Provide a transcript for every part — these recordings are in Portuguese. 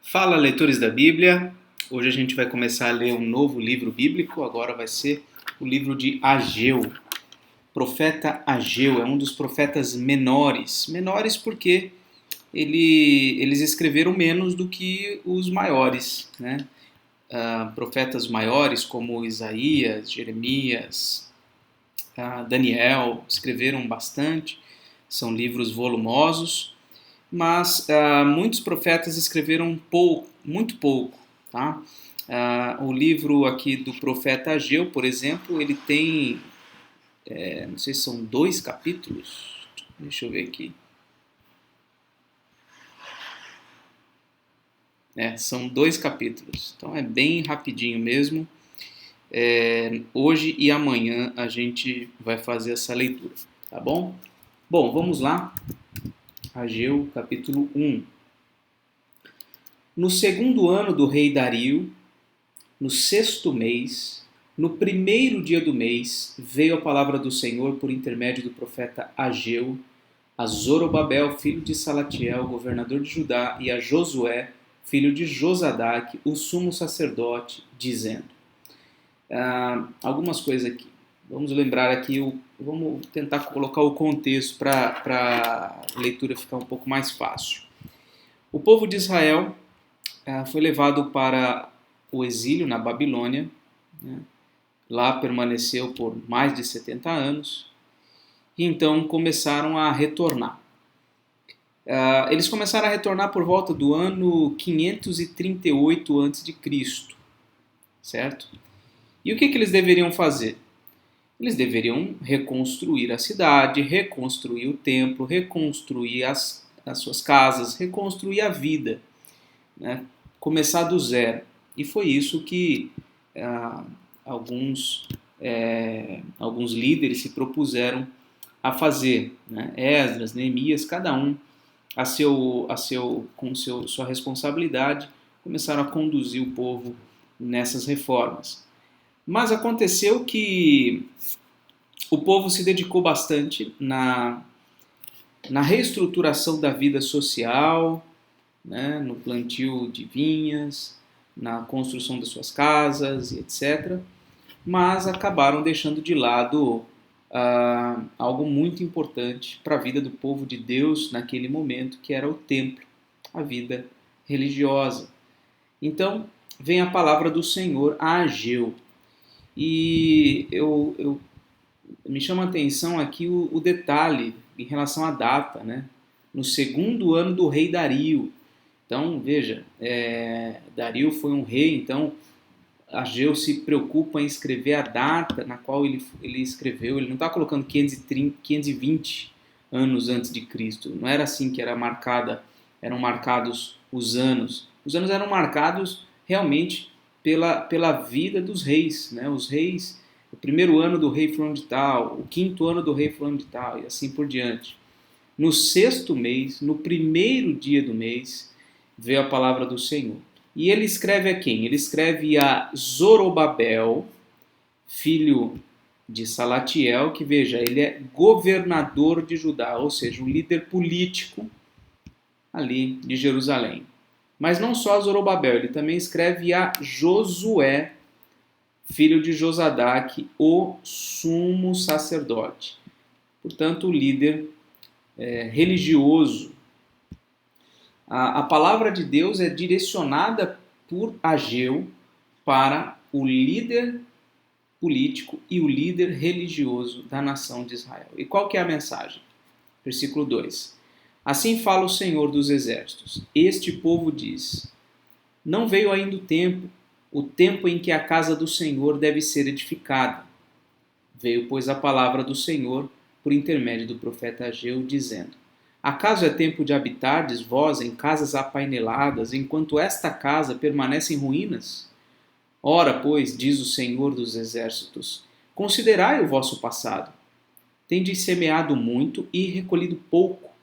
Fala, leitores da Bíblia! Hoje a gente vai começar a ler um novo livro bíblico, agora vai ser o livro de Ageu. Profeta Ageu é um dos profetas menores. Menores porque eles escreveram menos do que os maiores, né? Profetas maiores como Isaías, Jeremias, Daniel escreveram bastante, são livros volumosos. Mas muitos profetas escreveram muito pouco. Tá? O livro aqui do profeta Ageu, por exemplo, ele tem, não sei se são 2 capítulos, deixa eu ver aqui. São 2 capítulos, então é bem rapidinho mesmo. Hoje e amanhã a gente vai fazer essa leitura, tá bom? Bom, vamos lá. Ageu, capítulo 1. No segundo ano do rei Dario, no 6º mês, no primeiro dia do mês, veio a palavra do Senhor por intermédio do profeta Ageu a Zorobabel, filho de Salatiel, governador de Judá, e a Josué, filho de Josadaque, o sumo sacerdote, dizendo. Algumas coisas aqui. Vamos lembrar aqui, vamos tentar colocar o contexto para a leitura ficar um pouco mais fácil. O povo de Israel foi levado para o exílio na Babilônia, né? Lá permaneceu por mais de 70 anos, e então começaram a retornar. Eles começaram a retornar por volta do ano 538 a.C., certo? E o que eles deveriam fazer? Eles deveriam reconstruir a cidade, reconstruir o templo, reconstruir as suas casas, reconstruir a vida, né? Começar do zero. E foi isso que alguns líderes se propuseram a fazer, né? Esdras, Neemias, cada um com sua responsabilidade, começaram a conduzir o povo nessas reformas. Mas aconteceu que o povo se dedicou bastante na reestruturação da vida social, né, no plantio de vinhas, na construção das suas casas, etc. Mas acabaram deixando de lado algo muito importante para a vida do povo de Deus naquele momento, que era o templo, a vida religiosa. Então, vem a palavra do Senhor a Ageu. E me chama a atenção aqui o detalhe em relação à data, né? No segundo ano do rei Dario. Então, veja, Dario foi um rei, então Ageu se preocupa em escrever a data na qual ele escreveu. Ele não está colocando 520 anos antes de Cristo. Não era assim que eram marcados os anos. Os anos eram marcados realmente pela vida dos reis, né? Os reis, o primeiro ano do rei fulano de tal, o 5º ano do rei fulano de tal, e assim por diante. No 6º mês, no primeiro dia do mês, veio a palavra do Senhor. E ele escreve a quem? Ele escreve a Zorobabel, filho de Salatiel, que, veja, ele é governador de Judá, ou seja, um líder político ali de Jerusalém. Mas não só a Zorobabel, ele também escreve a Josué, filho de Josadaque, o sumo sacerdote. Portanto, o líder religioso. A palavra de Deus é direcionada por Ageu para o líder político e o líder religioso da nação de Israel. E qual que é a mensagem? Versículo 2. Assim fala o Senhor dos Exércitos. Este povo diz: não veio ainda o tempo em que a casa do Senhor deve ser edificada. Veio, pois, a palavra do Senhor por intermédio do profeta Ageu, dizendo: acaso é tempo de habitardes vós em casas apaineladas, enquanto esta casa permanece em ruínas? Ora, pois, diz o Senhor dos Exércitos, considerai o vosso passado. Tendes semeado muito e recolhido pouco.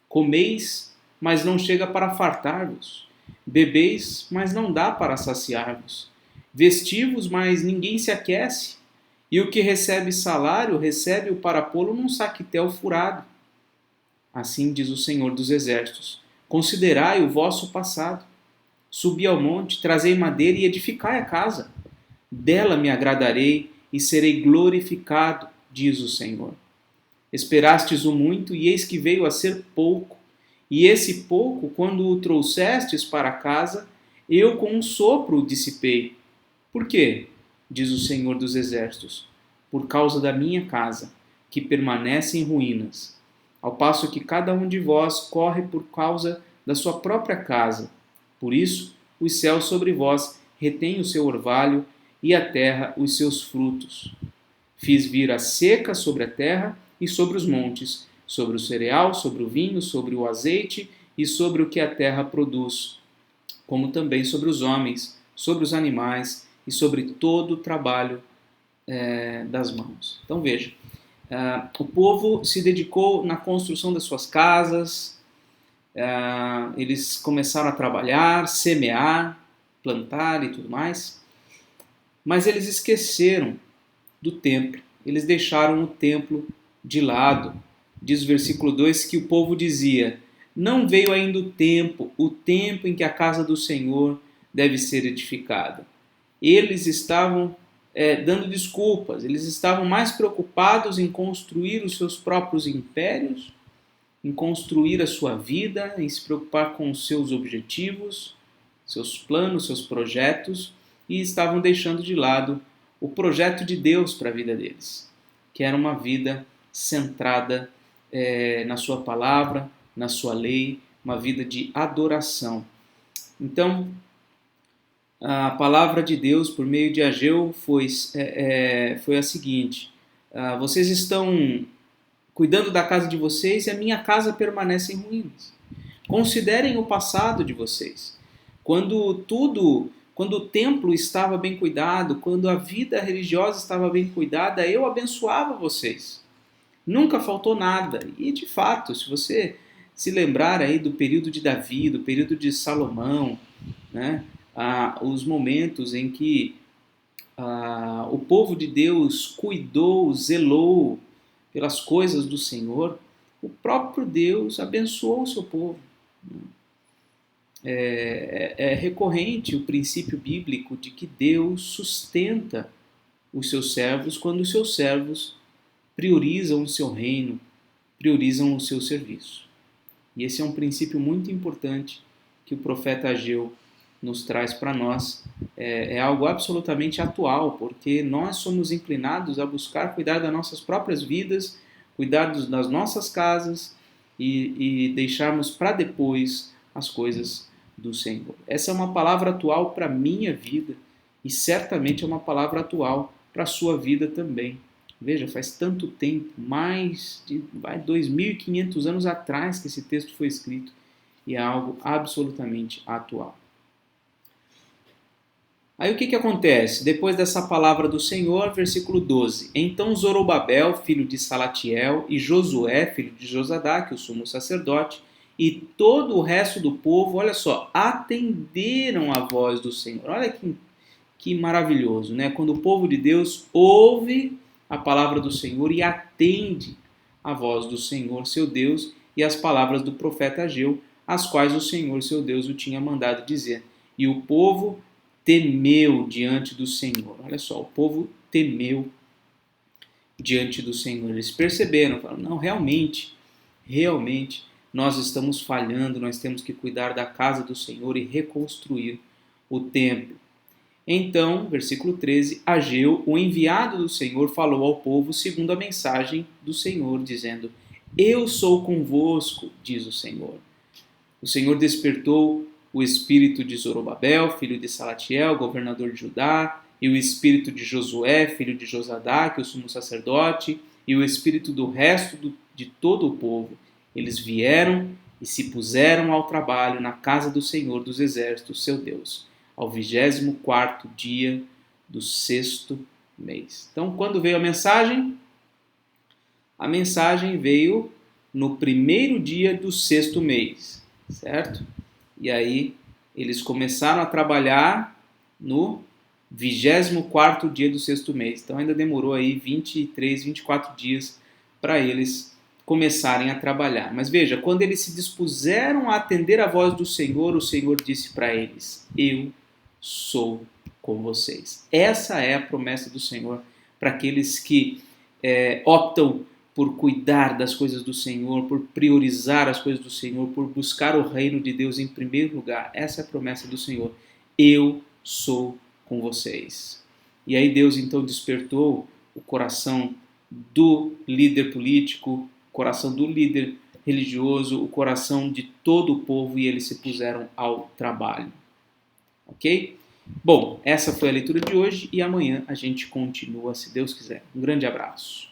Comeis, mas não chega para fartar-vos. Bebeis, mas não dá para saciar-vos. Vestivos, mas ninguém se aquece. E o que recebe salário, recebe-o para pô-lo num saquetel furado. Assim diz o Senhor dos Exércitos: considerai o vosso passado. Subi ao monte, trazei madeira e edificai a casa. Dela me agradarei e serei glorificado, diz o Senhor. Esperastes o muito, e eis que veio a ser pouco. E esse pouco, quando o trouxestes para casa, eu com um sopro o dissipei. Por quê? Diz o Senhor dos Exércitos. Por causa da minha casa, que permanece em ruínas. Ao passo que cada um de vós corre por causa da sua própria casa. Por isso, os céus sobre vós retêm o seu orvalho e a terra os seus frutos. Fiz vir a seca sobre a terra e sobre os montes, sobre o cereal, sobre o vinho, sobre o azeite e sobre o que a terra produz, como também sobre os homens, sobre os animais e sobre todo o trabalho das mãos. Então veja, o povo se dedicou na construção das suas casas, eles começaram a trabalhar, semear, plantar e tudo mais, mas eles esqueceram do templo, eles deixaram o templo de lado. Diz o versículo 2 que o povo dizia: não veio ainda o tempo em que a casa do Senhor deve ser edificada. Eles estavam dando desculpas, eles estavam mais preocupados em construir os seus próprios impérios, em construir a sua vida, em se preocupar com os seus objetivos, seus planos, seus projetos, e estavam deixando de lado o projeto de Deus para a vida deles, que era uma vida centrada na sua palavra, na sua lei, uma vida de adoração. Então, a palavra de Deus por meio de Ageu foi a seguinte: vocês estão cuidando da casa de vocês e a minha casa permanece em ruínas. Considerem o passado de vocês. Quando o templo estava bem cuidado, quando a vida religiosa estava bem cuidada, eu abençoava vocês. Nunca faltou nada. E de fato, se você se lembrar aí do período de Davi, do período de Salomão, né, os momentos em que o povo de Deus cuidou, zelou pelas coisas do Senhor, o próprio Deus abençoou o seu povo. É recorrente o princípio bíblico de que Deus sustenta os seus servos quando os seus servos priorizam o seu reino, priorizam o seu serviço. E esse é um princípio muito importante que o profeta Ageu nos traz para nós. É algo absolutamente atual, porque nós somos inclinados a buscar cuidar das nossas próprias vidas, cuidar das nossas casas e deixarmos para depois as coisas do Senhor. Essa é uma palavra atual para a minha vida e certamente é uma palavra atual para a sua vida também. Veja, faz tanto tempo, mais de 2.500 anos atrás que esse texto foi escrito e é algo absolutamente atual. Aí o que acontece? Depois dessa palavra do Senhor, versículo 12. Então Zorobabel, filho de Salatiel, e Josué, filho de Josadaque, o sumo sacerdote, e todo o resto do povo, olha só, atenderam a voz do Senhor. Olha que maravilhoso, né? Quando o povo de Deus ouve a palavra do Senhor e atende a voz do Senhor, seu Deus, e as palavras do profeta Ageu, as quais o Senhor, seu Deus, o tinha mandado dizer. E o povo temeu diante do Senhor. Olha só, o povo temeu diante do Senhor. Eles perceberam, falaram, não, realmente, nós estamos falhando, nós temos que cuidar da casa do Senhor e reconstruir o templo. Então, versículo 13, Ageu, o enviado do Senhor, falou ao povo segundo a mensagem do Senhor, dizendo: eu sou convosco, diz o Senhor. O Senhor despertou o espírito de Zorobabel, filho de Salatiel, governador de Judá, e o espírito de Josué, filho de Josadaque, o sumo sacerdote, e o espírito do resto de todo o povo. Eles vieram e se puseram ao trabalho na casa do Senhor dos Exércitos, seu Deus, ao 24º dia do 6º mês. Então, quando veio a mensagem? A mensagem veio no primeiro dia do 6º mês, certo? E aí eles começaram a trabalhar no 24º dia do 6º mês. Então ainda demorou aí 23, 24 dias para eles começarem a trabalhar. Mas veja, quando eles se dispuseram a atender a voz do Senhor, o Senhor disse para eles: eu sou com vocês. Essa é a promessa do Senhor para aqueles que optam por cuidar das coisas do Senhor, por priorizar as coisas do Senhor, por buscar o reino de Deus em primeiro lugar. Essa é a promessa do Senhor. Eu sou com vocês. E aí Deus então despertou o coração do líder político, o coração do líder religioso, o coração de todo o povo, e eles se puseram ao trabalho. Ok? Bom, essa foi a leitura de hoje e amanhã a gente continua, se Deus quiser. Um grande abraço.